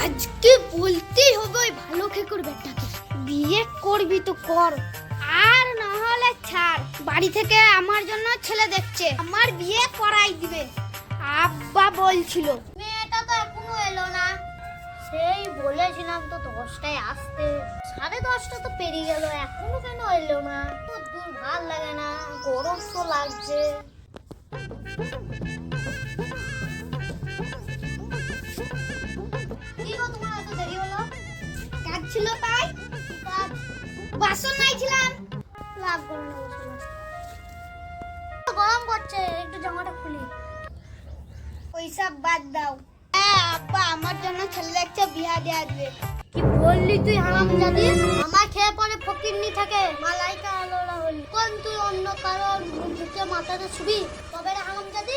আজকে বলতেই হবে ওই ভালো খেকুর বেটাকে, বিয়ে করবি তো কর, আর না হলে ছাড়। বাড়ি থেকে আমার জন্য ছেলে দেখছে, আমার বিয়ে করাই দিবে। আব্বা বলছিল। মেয়েটা তো এখনো এলো না। সেই বলেছিলাম তো 10টায় আসতে, 10:30 তো পেরিয়ে গেল, এখনো কেন এলো না? তো দূর ভাল লাগে না, গরম তো লাগছে। কি গো তোমার এত দেরি হলো? কাজ ছিল তাই। কাজ বাসন মাইছিলাম। লাভ করো না বসে। গরম করছে, একটু জামাটা খুলি। ওইসব বাদ দাও। হ্যাঁ আব্বা আমার জন্য ছেলে দেখছে, বিয়া দেয়া দিবে। কি বললি তুই হারামজাদি? আমার খেয়ে পরে ফকিরনি থাকে, মালাইকা আলোলা হলি। কোন তুই অন্য কারণ মুখে মাথাতে ছুবি? তবে রে হারামজাদি।